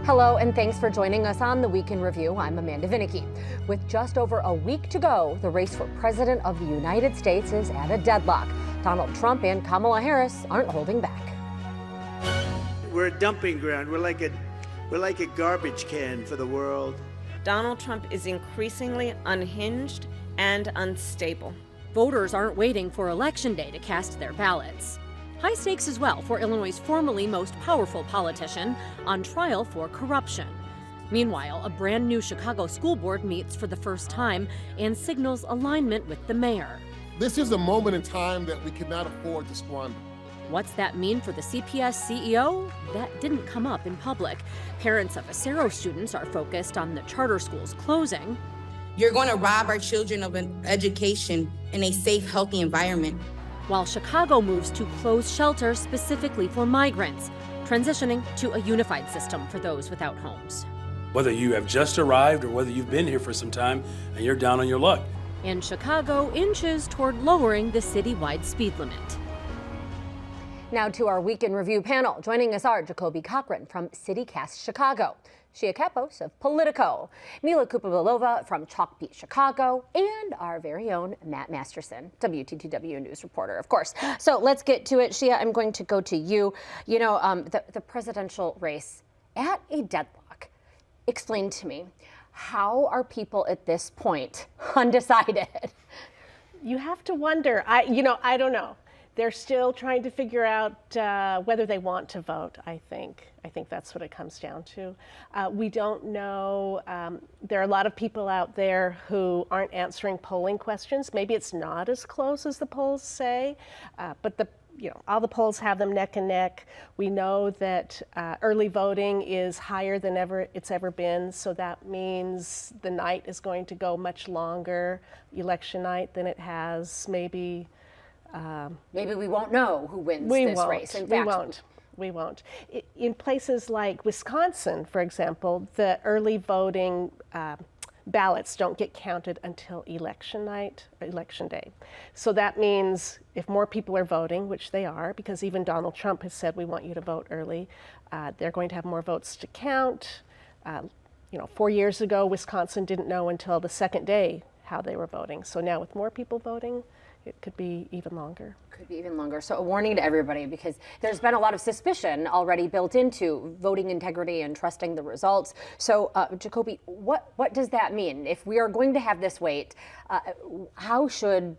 Hello, and thanks for joining us on the Week in Review. I'm Amanda Vinicki. With just over a week to go, the race for President of the United States is at a deadlock. Donald Trump and Kamala Harris aren't holding back. We're a dumping ground. We're like a garbage can for the world. Donald Trump is increasingly unhinged and unstable. Voters aren't waiting for Election Day to cast their ballots. High stakes as well for Illinois' formerly most powerful politician on trial for corruption. Meanwhile, a brand new Chicago school board meets for the first time and signals alignment with the mayor. This is a moment in time that we cannot afford to squander. What's that mean for the CPS CEO? That didn't come up in public. Parents of Acero students are focused on the charter schools closing. You're going to rob our children of an education in a safe, healthy environment. While Chicago moves to close shelters specifically for migrants, transitioning to a unified system for those without homes. Whether you have just arrived or whether you've been here for some time and you're down on your luck. And Chicago inches toward lowering the citywide speed limit. Now to our Week in Review panel. Joining us are Jacoby Cochran from CityCast Chicago, Shia Kapos of Politico, Mila Kupabalova from Chalk Beat Chicago, and our very own Matt Masterson, WTTW news reporter, of course. So let's get to it. Shia, I'm going to go to you. You know, the presidential race at a deadlock. Explain to me, how are people at this point undecided? You have to wonder. I don't know. They're still trying to figure out whether they want to vote, I think. I think that's what it comes down to. We don't know. There are a lot of people out there who aren't answering polling questions. Maybe it's not as close as the polls say, but all the polls have them neck and neck. We know that early voting is higher than it's ever been, so that means the night is going to go much longer, election night, than it has maybe. Maybe we won't know who wins this race. In fact, we won't. In places like Wisconsin, for example, the early voting ballots don't get counted until election night, or election day. So that means if more people are voting, which they are, because even Donald Trump has said we want you to vote early, they're going to have more votes to count. 4 years ago, Wisconsin didn't know until the second day how they were voting. So now with more people voting, it could be even longer. Could be even longer. So a warning to everybody, because there's been a lot of suspicion already built into voting integrity and trusting the results. So Jacoby, what does that mean? If we are going to have this wait, how should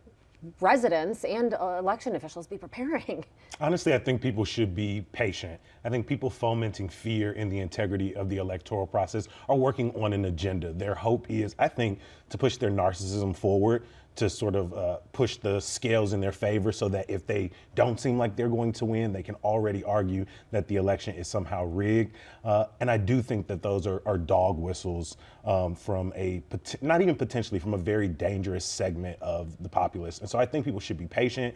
residents and election officials be preparing? Honestly, I think people should be patient. I think people fomenting fear in the integrity of the electoral process are working on an agenda. Their hope is, I think, to push their narcissism forward, to sort of push the scales in their favor so that if they don't seem like they're going to win, they can already argue that the election is somehow rigged. And I do think that those are dog whistles from not even potentially, from a very dangerous segment of the populace. And so I think people should be patient,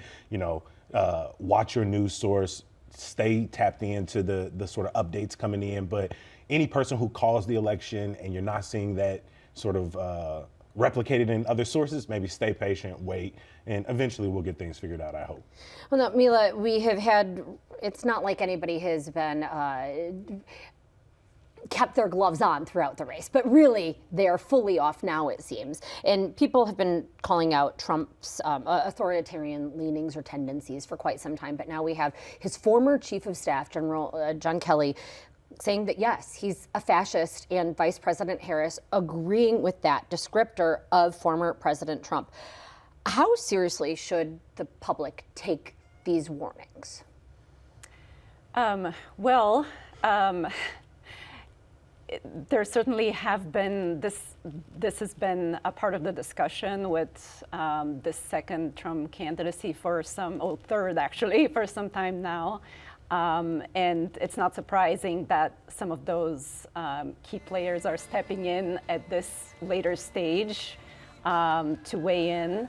watch your news source, stay tapped into the sort of updates coming in. But any person who calls the election and you're not seeing that sort of replicated in other sources, maybe stay patient, wait, and eventually we'll get things figured out, I hope. Well, no, Mila, we have had, it's not like anybody has been kept their gloves on throughout the race, but really they are fully off now, it seems. And people have been calling out Trump's authoritarian leanings or tendencies for quite some time, but now we have his former chief of staff, General John Kelly, saying that, yes, he's a fascist, and Vice President Harris agreeing with that descriptor of former President Trump. How seriously should the public take these warnings? There certainly have been, this has been a part of the discussion with the second Trump candidacy third actually, for some time now. And it's not surprising that some of those key players are stepping in at this later stage to weigh in.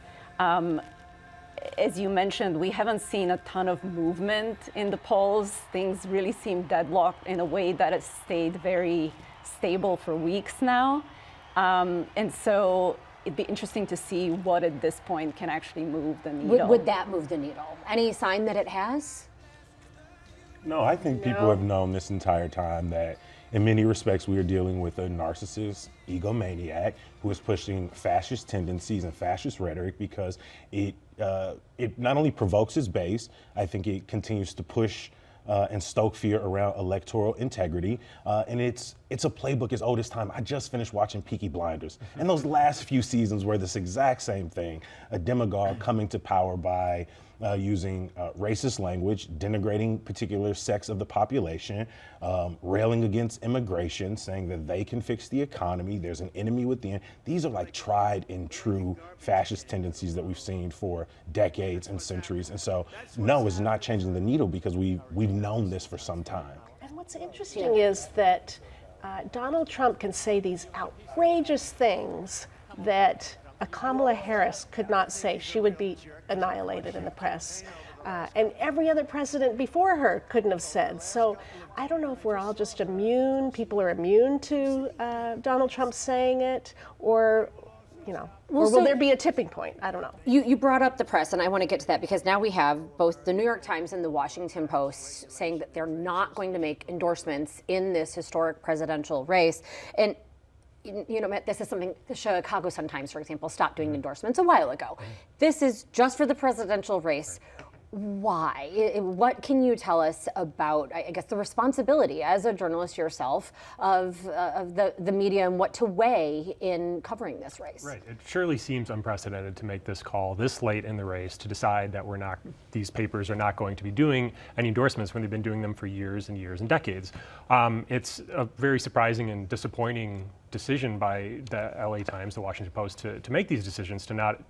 As you mentioned, we haven't seen a ton of movement in the polls. Things really seem deadlocked in a way that has stayed very stable for weeks now. And so it'd be interesting to see what at this point can actually move the needle. Would that move the needle? Any sign that it has? No, I think people have known this entire time that in many respects we are dealing with a narcissist egomaniac who is pushing fascist tendencies and fascist rhetoric because it not only provokes his base, I think it continues to push and stoke fear around electoral integrity. And it's a playbook as old as time. I just finished watching Peaky Blinders. And those last few seasons were this exact same thing, a demagogue coming to power by using racist language, denigrating particular sects of the population, railing against immigration, saying that they can fix the economy, there's an enemy within. These are like tried and true fascist tendencies that we've seen for decades and centuries. And so, no, it's not changing the needle because we've known this for some time. And what's interesting is that Donald Trump can say these outrageous things that a Kamala Harris could not say. She would be annihilated in the press. And every other president before her couldn't have said. So I don't know if we're all just immune, people are immune to Donald Trump saying it, or, or will there be a tipping point? I don't know. You brought up the press, and I want to get to that because now we have both the New York Times and the Washington Post saying that they're not going to make endorsements in this historic presidential race. And Matt, this is something the Chicago Sun-Times, for example, stopped doing endorsements a while ago. This is just for the presidential race. Why? What can you tell us about, I guess, the responsibility as a journalist yourself of the media and what to weigh in covering this race? Right. It surely seems unprecedented to make this call this late in the race to decide that these papers are not going to be doing any endorsements when they've been doing them for years and years and decades. It's a very surprising and disappointing decision by the LA Times, the Washington Post, to make these decisions, to not,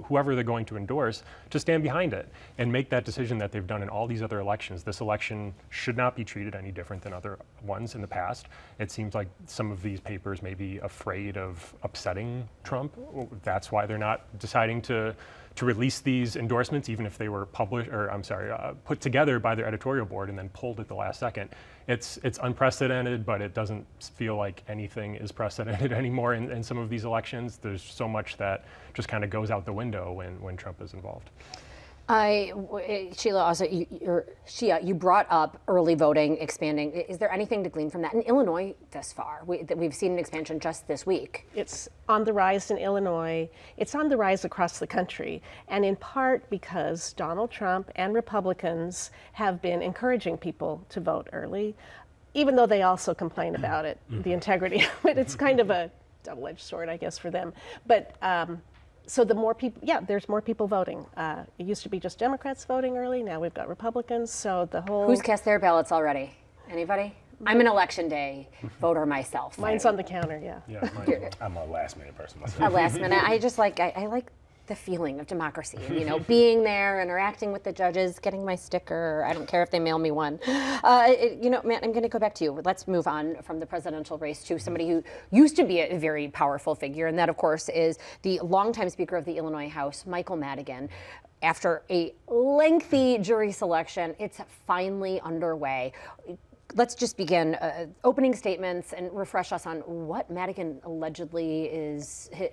whoever they're going to endorse, to stand behind it and make that decision that they've done in all these other elections. This election should not be treated any different than other ones in the past. It seems like some of these papers may be afraid of upsetting Trump. That's why they're not deciding to release these endorsements, even if they were put together by their editorial board and then pulled at the last second. It's unprecedented, but it doesn't feel like anything is precedented anymore in some of these elections. There's so much that just kind of goes out the window when Trump is involved. Sheila, also, you brought up early voting expanding. Is there anything to glean from that in Illinois thus far? We've seen an expansion just this week. It's on the rise in Illinois. It's on the rise across the country, and in part because Donald Trump and Republicans have been encouraging people to vote early, even though they also complain about it, the integrity of it. It's kind of a double-edged sword, I guess, for them. But so the more people, there's more people voting. It used to be just Democrats voting early. Now we've got Republicans. So the whole. Who's cast their ballots already? Anybody? I'm an election day voter myself. Mine's on the counter. Yeah. I'm a last minute person myself. A last minute. I just like I like the feeling of democracy. Being there, interacting with the judges, getting my sticker. I don't care if they mail me one. Matt, I'm going to go back to you. Let's move on from the presidential race to somebody who used to be a very powerful figure, and that, of course, is the longtime Speaker of the Illinois House, Michael Madigan. After a lengty jury selection, it's finally underway. Let's just begin opening statements and refresh us on what Madigan allegedly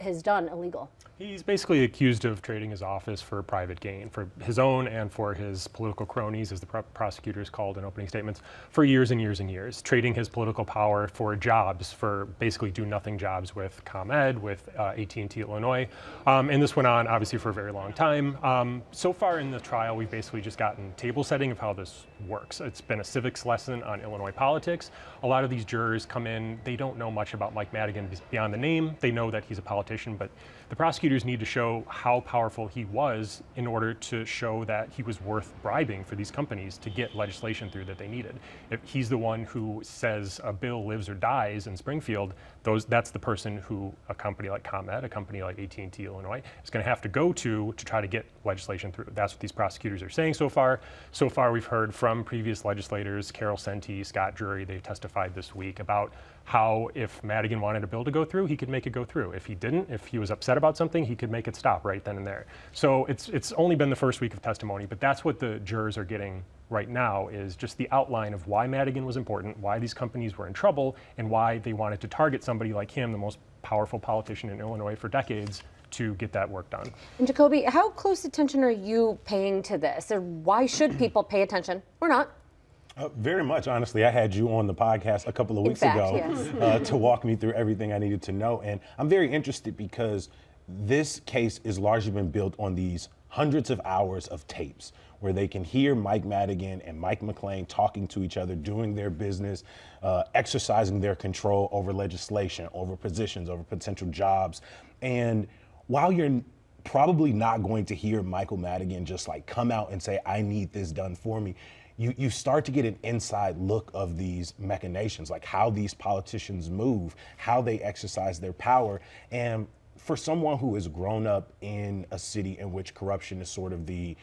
has done illegal. He's basically accused of trading his office for private gain, for his own and for his political cronies, as the prosecutors called in opening statements, for years and years and years, trading his political power for jobs, for basically do-nothing jobs with ComEd, with AT&T Illinois. And this went on, obviously, for a very long time. So far in the trial, we've basically just gotten table setting of how this works. It's been a civics lesson on Illinois politics. A lot of these jurors come in, they don't know much about Mike Madigan beyond the name. They know that he's a politician, but the prosecutors need to show how powerful he was in order to show that he was worth bribing for these companies to get legislation through that they needed. If he's the one who says a bill lives or dies in Springfield, that's the person who a company like ComEd, a company like AT&T Illinois, is going to have to go to try to get legislation through. That's what these prosecutors are saying so far. So far, we've heard from previous legislators, Carol Senti, Scott Drury, they testified this week about how if Madigan wanted a bill to go through, he could make it go through. If he didn't, if he was upset about something, he could make it stop right then and there. So it's only been the first week of testimony, but that's what the jurors are getting right now, is just the outline of why Madigan was important, why these companies were in trouble, and why they wanted to target somebody like him, the most powerful politician in Illinois for decades, to get that work done. And Jacoby, how close attention are you paying to this? Or why should people pay attention or not? Very much, honestly. I had you on the podcast a couple of weeks ago to walk me through everything I needed to know. And I'm very interested because this case has largely been built on these hundreds of hours of tapes where they can hear Mike Madigan and Mike McClain talking to each other, doing their business, exercising their control over legislation, over positions, over potential jobs. And while you're probably not going to hear Michael Madigan just like come out and say, I need this done for me, you start to get an inside look of these machinations, like how these politicians move, how they exercise their power. And for someone who has grown up in a city in which corruption is sort of the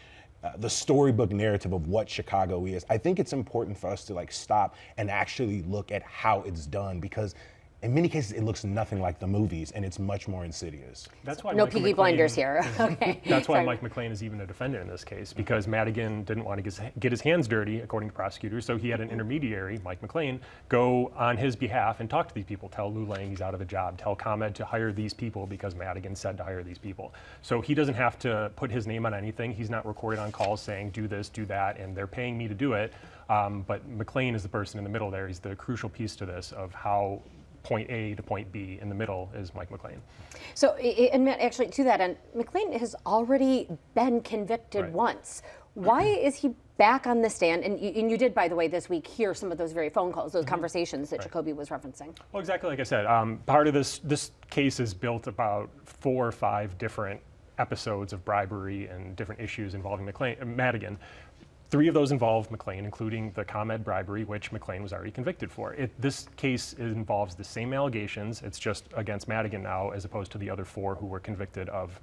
storybook narrative of what Chicago is, I think it's important for us to like stop and actually look at how it's done, because in many cases, it looks nothing like the movies, and it's much more insidious. That's why no Peaky Blinders here. Okay. That's why Mike McClain is even a defendant in this case, because Madigan didn't want to get his hands dirty, according to prosecutors, so he had an intermediary, Mike McClain, go on his behalf and talk to these people, tell Lou Lang he's out of a job, tell ComEd to hire these people because Madigan said to hire these people. So he doesn't have to put his name on anything. He's not recorded on calls saying, do this, do that, and they're paying me to do it. But McClain is the person in the middle there. He's the crucial piece to this of how point A to point B in the middle is Mike McClain. So, and Matt, actually to that end, McClain has already been convicted once. Why is he back on the stand? And you did, by the way, this week hear some of those very phone calls, those conversations that Jacoby was referencing. Well, exactly like I said, part of this case is built about 4 or 5 different episodes of bribery and different issues involving Madigan. 3 of those involve McClain, including the ComEd bribery, which McClain was already convicted for. This case involves the same allegations. It's just against Madigan now, as opposed to the other 4 who were convicted of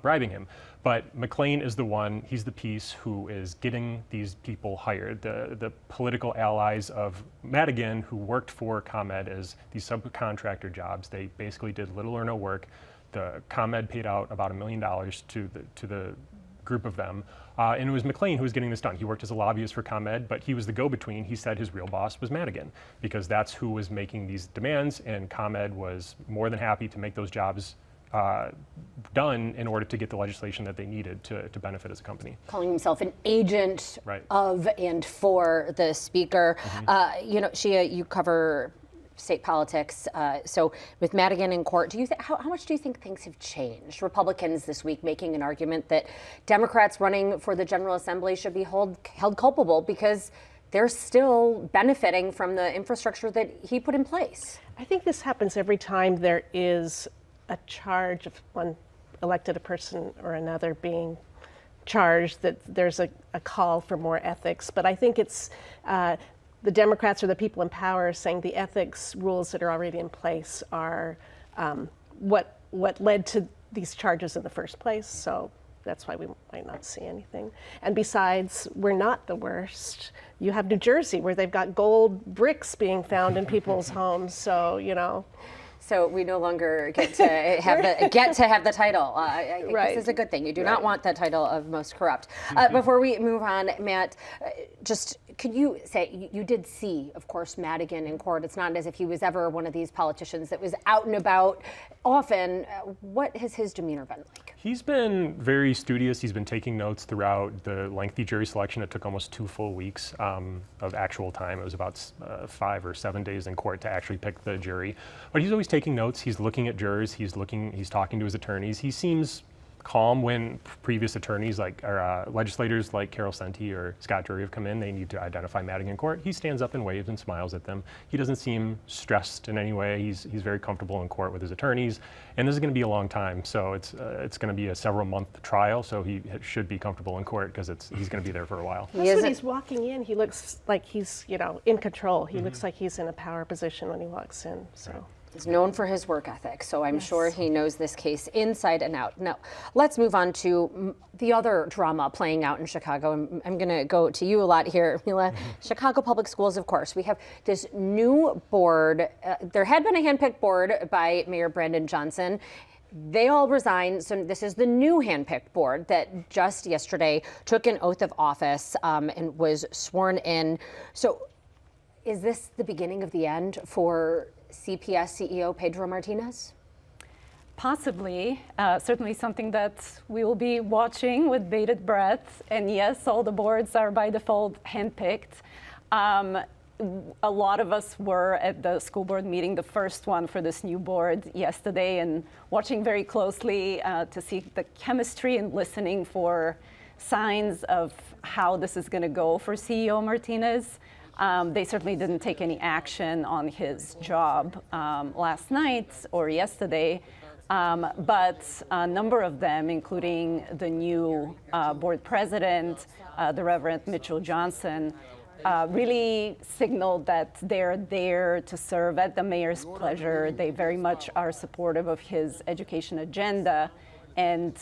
bribing him. But McClain is the one, he's the piece who is getting these people hired. The political allies of Madigan who worked for ComEd as these subcontractor jobs, they basically did little or no work. The ComEd paid out about $1 million to the group of them. And it was McClain who was getting this done. He worked as a lobbyist for ComEd, but he was the go-between. He said his real boss was Madigan, because that's who was making these demands, and ComEd was more than happy to make those jobs done in order to get the legislation that they needed to benefit as a company. Calling himself an agent of and for the speaker. You know, Shia, you cover state politics. So with Madigan in court, do you how much do you think things have changed? Republicans this week making an argument that Democrats running for the General Assembly should be held culpable because they're still benefiting from the infrastructure that he put in place. I think this happens every time there is a charge of one elected person or another being charged, that there's a call for more ethics. But I think it's the Democrats or the people in power saying the ethics rules that are already in place are what led to these charges in the first place. So that's why we might not see anything. And besides, we're not the worst. You have New Jersey, where they've got gold bricks being found in people's homes. So, you know. So we no longer get to have the title. I think this is a good thing. You do not want the title of most corrupt. Before we move on, Matt, just could you say, you did see, of course, Madigan in court. It's not as if he was ever one of these politicians that was out and about often. What has his demeanor been like? He's been very studious. He's been taking notes throughout the lengthy jury selection. It took almost 2 full weeks of actual time. It was about 5 or 7 days in court to actually pick the jury. But he's always taking notes. He's looking at jurors. He's talking to his attorneys. He seems calm when previous attorneys or legislators like Carol Senti or Scott Drury have come in. They need to identify Madigan in court. He stands up and waves and smiles at them. He doesn't seem stressed in any way. He's very comfortable in court with his attorneys. And this is going to be a long time, so it's going to be a several-month trial. So he should be comfortable in court because he's going to be there for a while. That's when he's walking in. He looks like he's in control. He looks like he's in a power position when he walks in. So. He's known for his work ethic, so I'm sure he knows this case inside and out. Now, let's move on to the other drama playing out in Chicago. I'm going to go to you a lot here, Mila. Chicago Public Schools, of course. We have this new board. There had been a handpicked board by Mayor Brandon Johnson. They all resigned, so this is the new handpicked board that just yesterday took an oath of office and was sworn in. So is this the beginning of the end for CPS CEO Pedro Martinez? Possibly. Certainly something that we will be watching with bated breath. And yes, all the boards are by default handpicked. A lot of us were at the school board meeting, the first one for this new board yesterday, and watching very closely to see the chemistry and listening for signs of how this is going to go for CEO Martinez. They certainly didn't take any action on his job last night or yesterday, but a number of them, including the new board president, the Reverend Mitchell Johnson, really signaled that they're there to serve at the mayor's pleasure. They very much are supportive of his education agenda and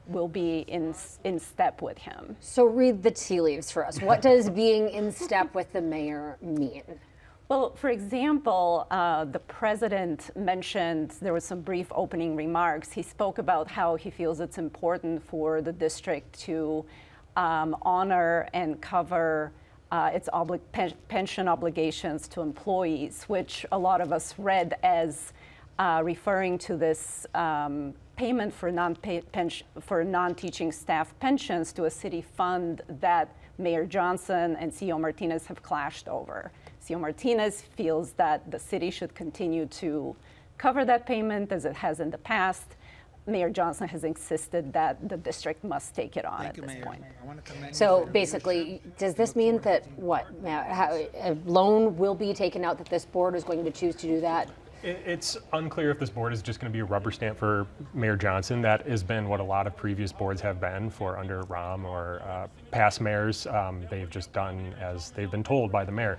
will be in step with him. So read the tea leaves for us. What does being in step with the mayor mean? Well, for example, the president mentioned, there was some brief opening remarks. He spoke about how he feels it's important for the district to honor and cover its pension obligations to employees, which a lot of us read as referring to this payment for non-teaching staff pensions to a city fund that Mayor Johnson and CEO Martinez have clashed over. CEO Martinez feels that the city should continue to cover that payment as it has in the past. Mayor Johnson has insisted that the district must take it on at this point. So basically, does this mean that a loan will be taken out, that this board is going to choose to do that? It's unclear if this board is just going to be a rubber stamp for Mayor Johnson. That has been what a lot of previous boards have been for under Rahm or past mayors. They've just done as they've been told by the mayor.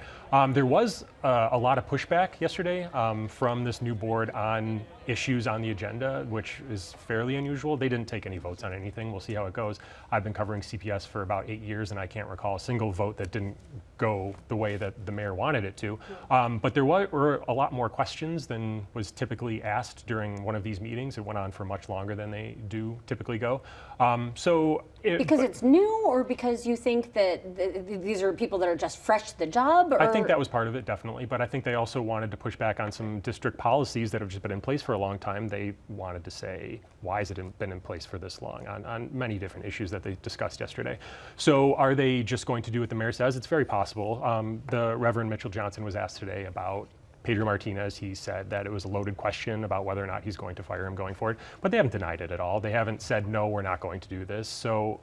There was a lot of pushback yesterday from this new board on issues on the agenda, which is fairly unusual. They didn't take any votes on anything. We'll see how it goes. I've been covering CPS for about 8 years, and I can't recall a single vote that didn't go the way that the mayor wanted it to. But there were a lot more questions than was typically asked during one of these meetings. It went on for much longer than they do typically go. Because it's new, or because you think that these are people that are just fresh to the job? Or? I think that was part of it, definitely. But I think they also wanted to push back on some district policies that have just been in place for a long time. They wanted to say, why has it been in place for this long on many different issues that they discussed yesterday? So are they just going to do what the mayor says? It's very possible. The Reverend Mitchell Johnson was asked today about Pedro Martinez. He said that it was a loaded question about whether or not he's going to fire him going forward, but they haven't denied it at all. They haven't said, no, we're not going to do this. So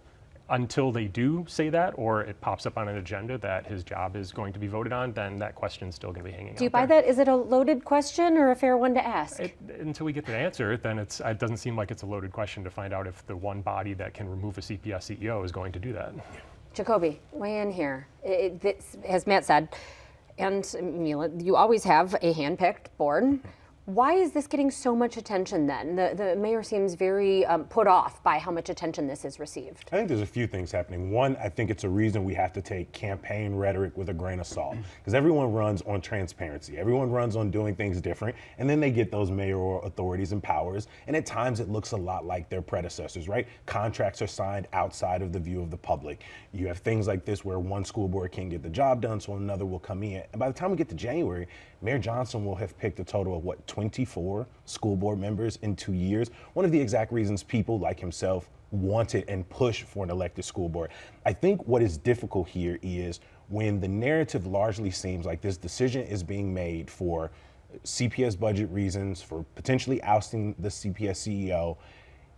until they do say that, or it pops up on an agenda that his job is going to be voted on, then that question's still going to be hanging out. Do you buy that? Is it a loaded question or a fair one to ask? Until we get the answer, then it doesn't seem like it's a loaded question to find out if the one body that can remove a CPS CEO is going to do that. Jacoby, weigh in here. As Matt said, and Mila, you always have a hand-picked board. Why is this getting so much attention then? The mayor seems very put off by how much attention this has received. I think there's a few things happening. One, I think it's a reason we have to take campaign rhetoric with a grain of salt, because everyone runs on transparency. Everyone runs on doing things different, and then they get those mayoral authorities and powers, and at times it looks a lot like their predecessors, right? Contracts are signed outside of the view of the public. You have things like this where one school board can't get the job done, so another will come in. And by the time we get to January, Mayor Johnson will have picked a total of, 24 school board members in 2 years. One of the exact reasons people like himself wanted and pushed for an elected school board. I think what is difficult here is when the narrative largely seems like this decision is being made for CPS budget reasons, for potentially ousting the CPS CEO,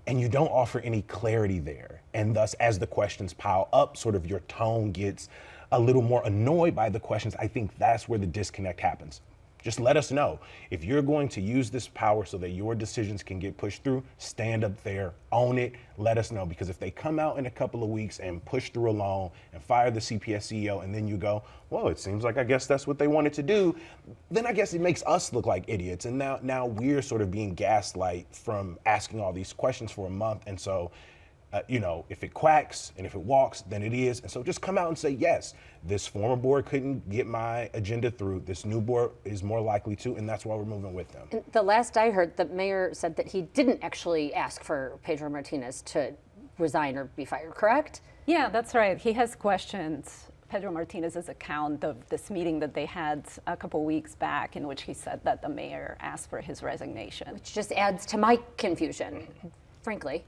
and you don't offer any clarity there. And thus, as the questions pile up, sort of your tone gets a little more annoyed by the questions. I think that's where the disconnect happens. Just let us know. If you're going to use this power so that your decisions can get pushed through, stand up there, own it, let us know. Because if they come out in a couple of weeks and push through a loan and fire the CPS CEO, and then you go, well, it seems like I guess that's what they wanted to do, then I guess it makes us look like idiots. And now we're sort of being gaslight from asking all these questions for a month. And so, if it quacks and if it walks, then it is. And so just come out and say, yes, this former board couldn't get my agenda through. This new board is more likely to, and that's why we're moving with them. And the last I heard, the mayor said that he didn't actually ask for Pedro Martinez to resign or be fired, correct? Yeah, that's right. He has questioned Pedro Martinez's account of this meeting that they had a couple weeks back, in which he said that the mayor asked for his resignation. Which just adds to my confusion, frankly.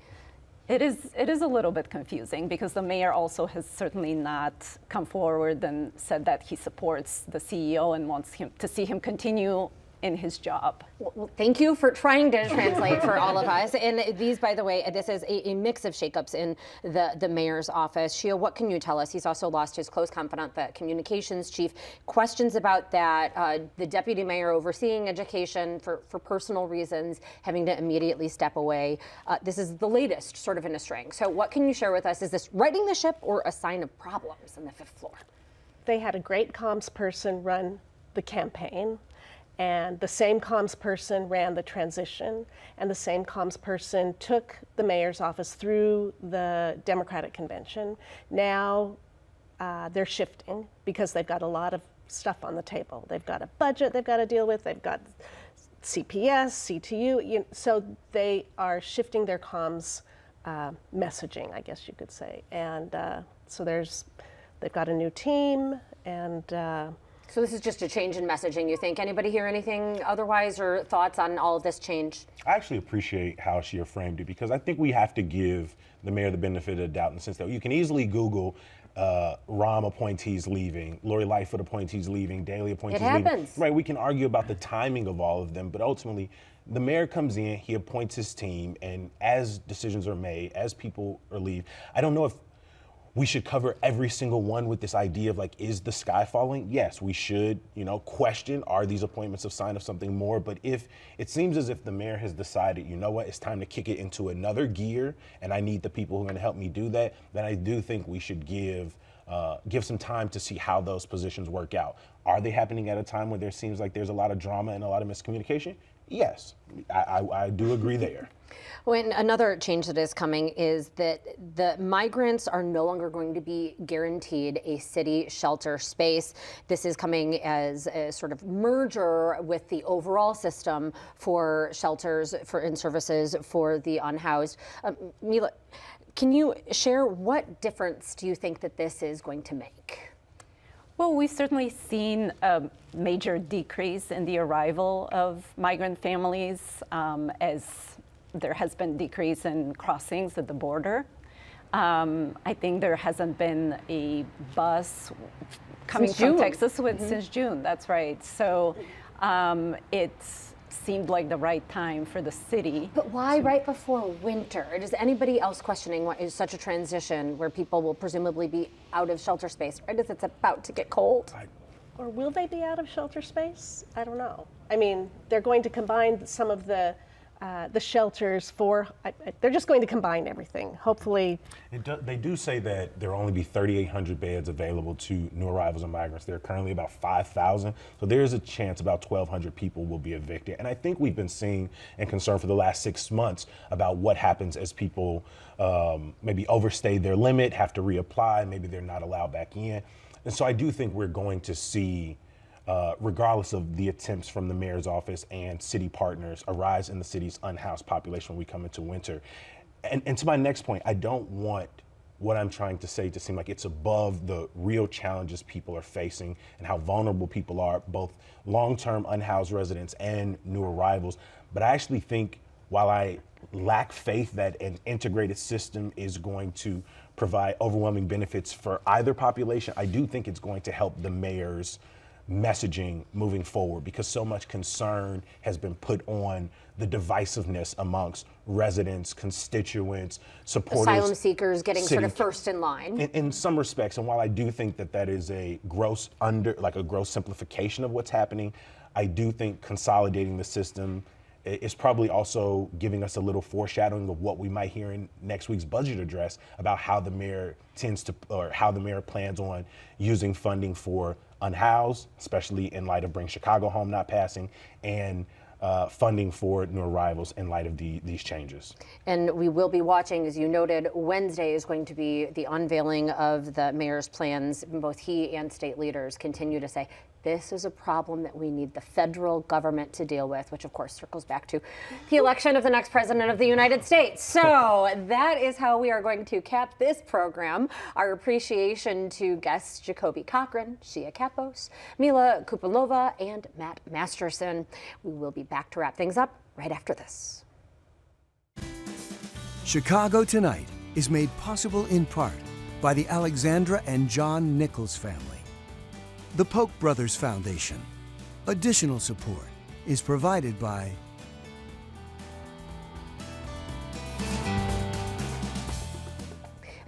It is a little bit confusing because the mayor also has certainly not come forward and said that he supports the CEO and wants him to see him continue in his job. Well, thank you for trying to translate for all of us. And these, by the way, this is a mix of shakeups in the mayor's office. Shia, what can you tell us? He's also lost his close confidant, the communications chief. Questions about that, the deputy mayor overseeing education for personal reasons, having to immediately step away. This is the latest sort of in a string. So what can you share with us? Is this righting the ship or a sign of problems on the 5th floor? They had a great comms person run the campaign, and the same comms person ran the transition, and the same comms person took the mayor's office through the Democratic convention. Now they're shifting because they've got a lot of stuff on the table. They've got a budget they've got to deal with, they've got CPS, CTU, so they are shifting their comms messaging, I guess you could say. And so they've got a new team, and so this is just a change in messaging, you think? Anybody hear anything otherwise, or thoughts on all of this change? I actually appreciate how she framed it, because I think we have to give the mayor the benefit of the doubt in the sense that you can easily Google Rahm appointees leaving, Lori Lightfoot appointees leaving, Daley appointees leaving. It happens. Right, we can argue about the timing of all of them, but ultimately the mayor comes in, he appoints his team, and as decisions are made, as people are leave, I don't know if we should cover every single one with this idea of like, is the sky falling? Yes, we should, question, are these appointments a sign of something more? But if it seems as if the mayor has decided, you know what, it's time to kick it into another gear, and I need the people who are going to help me do that, then I do think we should give some time to see how those positions work out. Are they happening at a time where there seems like there's a lot of drama and a lot of miscommunication? Yes, I do agree there. When another change that is coming is that the migrants are no longer going to be guaranteed a city shelter space. This is coming as a sort of merger with the overall system for shelters and services for the unhoused. Mila, can you share what difference do you think that this is going to make? Well, we've certainly seen a major decrease in the arrival of migrant families as there has been decrease in crossings at the border. I think there hasn't been a bus coming from Texas since June, that's right. So it seemed like the right time for the city. But why right before winter? Is anybody else questioning what is such a transition where people will presumably be out of shelter space right as it's about to get cold? Or will they be out of shelter space? I don't know. I mean, they're going to combine some of the shelters they're just going to combine everything, hopefully. They do say that there will only be 3,800 beds available to new arrivals and migrants. There are currently about 5,000, so there is a chance about 1,200 people will be evicted. And I think we've been seeing and concerned for the last 6 months about what happens as people maybe overstay their limit, have to reapply, maybe they're not allowed back in. And so I do think we're going to see regardless of the attempts from the mayor's office and city partners, a rise in the city's unhoused population when we come into winter. And to my next point, I don't want what I'm trying to say to seem like it's above the real challenges people are facing and how vulnerable people are, both long-term unhoused residents and new arrivals. But I actually think while I lack faith that an integrated system is going to provide overwhelming benefits for either population, I do think it's going to help the mayor's messaging moving forward, because so much concern has been put on the divisiveness amongst residents, constituents, supporters. Asylum seekers getting sort of first in line. In some respects, and while I do think that that is a gross simplification of what's happening, I do think consolidating the system is probably also giving us a little foreshadowing of what we might hear in next week's budget address about how the mayor plans on using funding for unhoused, especially in light of Bring Chicago Home not passing, and funding for new arrivals in light of these changes. And we will be watching, as you noted, Wednesday is going to be the unveiling of the mayor's plans. Both he and state leaders continue to say, this is a problem that we need the federal government to deal with, which of course circles back to the election of the next president of the United States. So that is how we are going to cap this program. Our appreciation to guests Jacoby Cochran, Shia Kapos, Mila Kupalova, and Matt Masterson. We will be back to wrap things up right after this. Chicago Tonight is made possible in part by the Alexandra and John Nichols family. The Polk Brothers Foundation. Additional support is provided by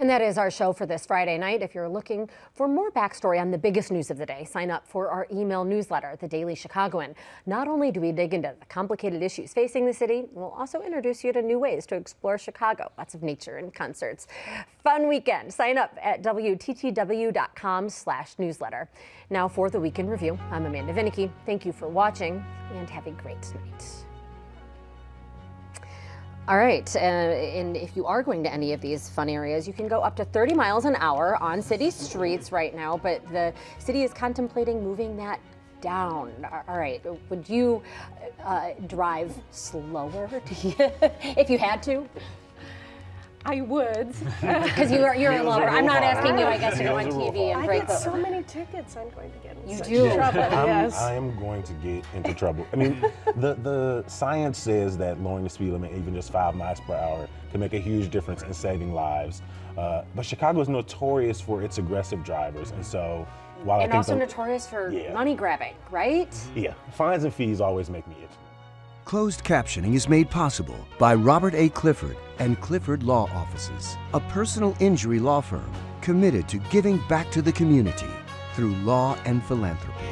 And that is our show for this Friday night. If you're looking for more backstory on the biggest news of the day, sign up for our email newsletter, The Daily Chicagoan. Not only do we dig into the complicated issues facing the city, we'll also introduce you to new ways to explore Chicago. Lots of nature and concerts. Fun weekend. Sign up at WTTW.com/newsletter. Now for the Week in Review, I'm Amanda Vinicky. Thank you for watching and have a great night. All right, and if you are going to any of these fun areas, you can go up to 30 miles an hour on city streets right now, but the city is contemplating moving that down. All right, would you drive slower if you had to? I would. Because you're a lover. I'm not asking you, I guess, to go on TV and break I get so many tickets. I'm going to get in such trouble. Yes. I am going to get into trouble. I mean, the science says that lowering the speed limit, even just 5 miles per hour, can make a huge difference in saving lives. But Chicago is notorious for its aggressive drivers, and so while and I think also notorious for money grabbing, right? Yeah, fines and fees always make me itch. Closed captioning is made possible by Robert A. Clifford and Clifford Law Offices, a personal injury law firm committed to giving back to the community through law and philanthropy.